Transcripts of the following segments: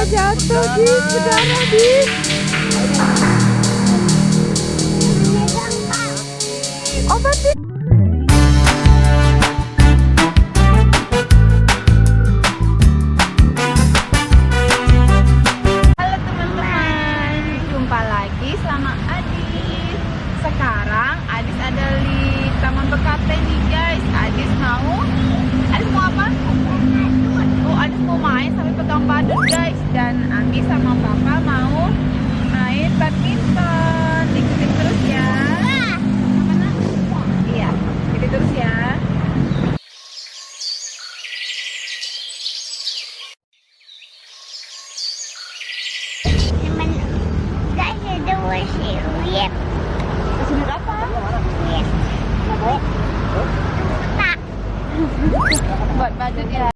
jatuh, Dis. Berdarah, Dis. Obat, Dis. Halo teman-teman, jumpa lagi sama Adis. Sekarang Adis ada di Taman Bekate nih guys. Adis mau apa? Oh, Adis mau main sampai pegang badut guys. Dan Abi sama Papa mau main badminton. Ikutin terus ya. Mana? Iya, ikutin terus ya. Kasih apa? Buat budget ya.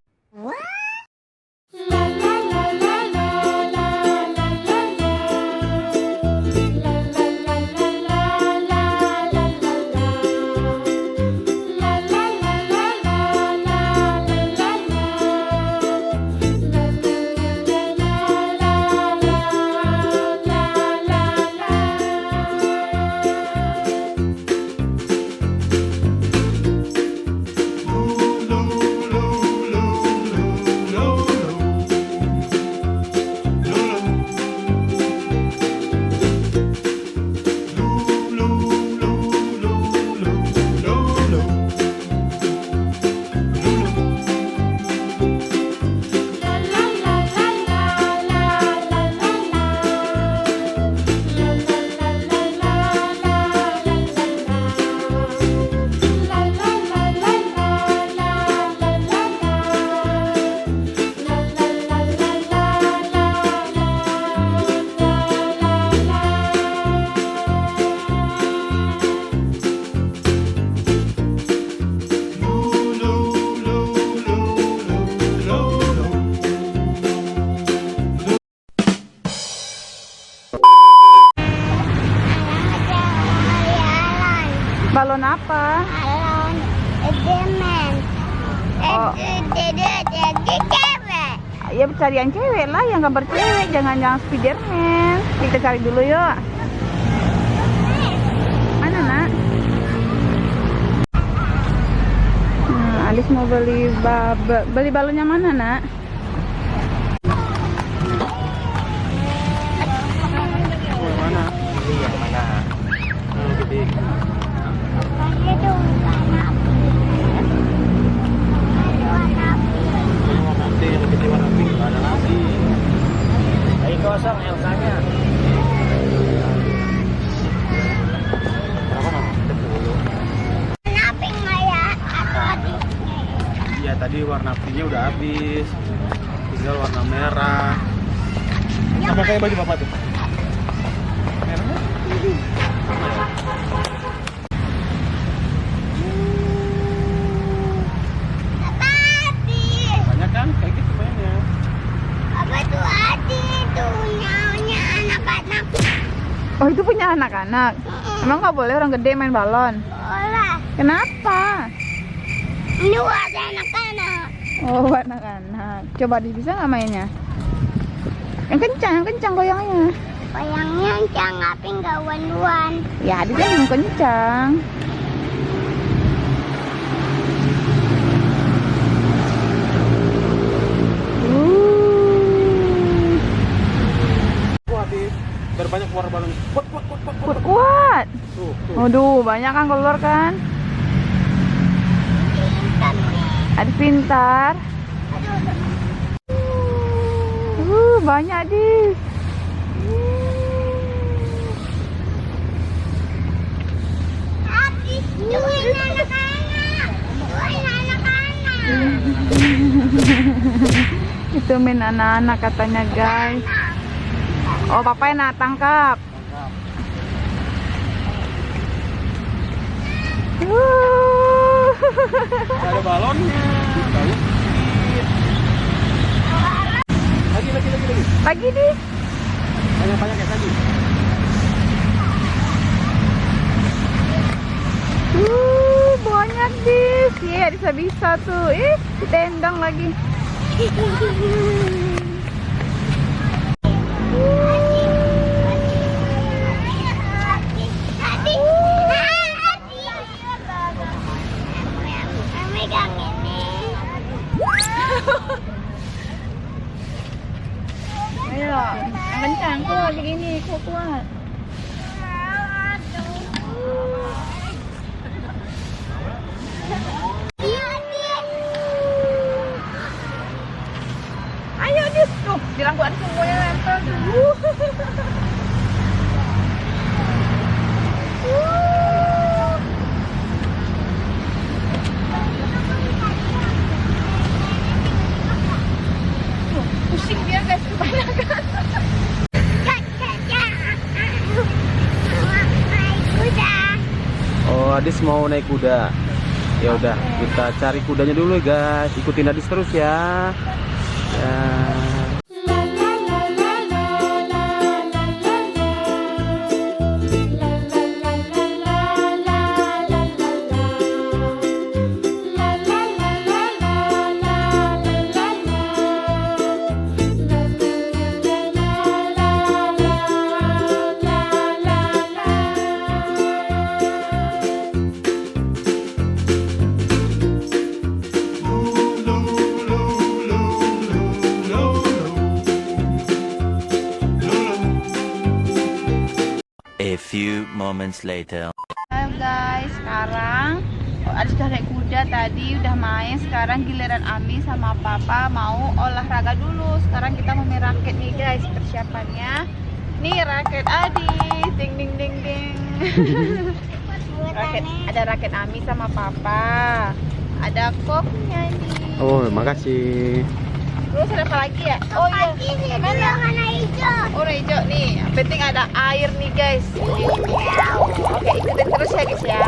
Balon apa? Balon Edeman. Oh. Cewek. Ya cari yang cewek lah, yang gambar cewek, jangan yang Spiderman. Kita cari dulu yuk. Mana nak? Alis mau beli balonnya mana nak? Mana? Ini yang mana? Yang gede. Itu warna api. Ada warna api. Ini warna putih, yang gede warna pink. Nggak ada lagi. Lagi kosong Elsanya. Berapa nama? 10. Warna pink nggak ya? Atau habisnya? Iya tadi warna pinknya udah habis. Tinggal warna merah. Sama kayak baju bapak tuh. Merahnya? Sama ya? Apa Adi? Banyak kan? Kayak gitu mainnya. Apa tuh Adi? Itu nyaunya anak-anak. Oh itu punya anak-anak. Emang nggak boleh orang gede main balon? Olah. Kenapa? Ini ada anak-anak. Oh buat anak-anak. Coba bisa nggak mainnya? Yang kencang goyangnya. Bayangnya kencang tapi nggak wan-wan. Ya dia yang kencang. Kuat sih. Biar banyak keluar balon. Kuat. Tuh. Waduh, banyak kan keluar kan? Pintar nih. Ada pintar. Banyak dis. Adi, tuin anak-anak. Tuin anak-anak. Itu main anak-anak katanya guys. Oh papa nak tangkap. Ada balonnya. Bagus. Lagi. Lagi dis. Banyak kayak tadi. Banyak dis. Iya bisa tuh. Ditendang lagi. kuat. Ayo Adis, tuh di rambut Adis semuanya nempel tuh. Pusing dia guys, kebanyakan. Oh, Adis mau naik kuda. Ya udah, kita cari kudanya dulu ya guys. Ikutin Adis terus ya. Ya. A few moments later. Ayo guys, sekarang Adis udah naik kuda tadi, udah main. Sekarang giliran Ami sama Papa mau olahraga dulu. Sekarang kita mau main raket nih guys, persiapannya. Nih raket Adis, ding ding ding ding. Raket, ada raket Ami sama Papa. Ada koknya nih. Oh, makasih. Terus ada apa lagi ya? Oh iya, mana? Warna hijau. Warna hijau nih. Yang penting ada air nih guys. Oke, ikutin terus ya guys ya.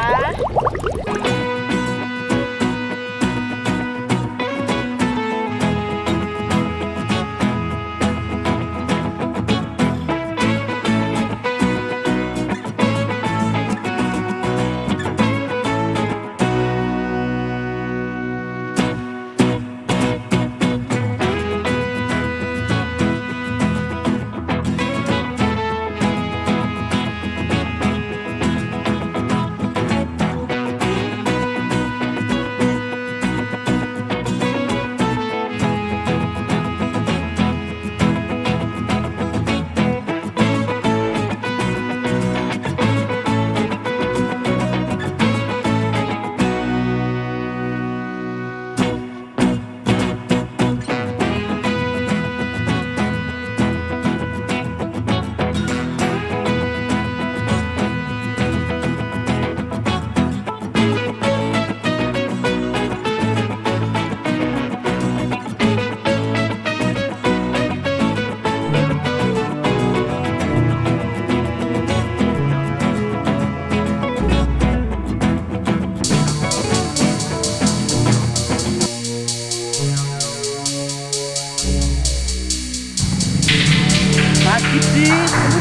Sakit sih.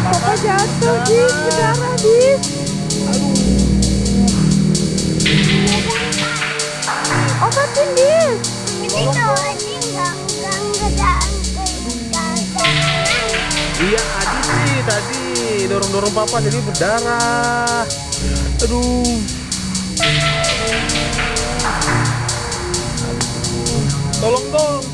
Papa jatuh, Dis. Berdarah, Dis. Obatin, Dis. Iya, Adis sih tadi dorong-dorong Papa jadi berdarah. Aduh. Tolong dong.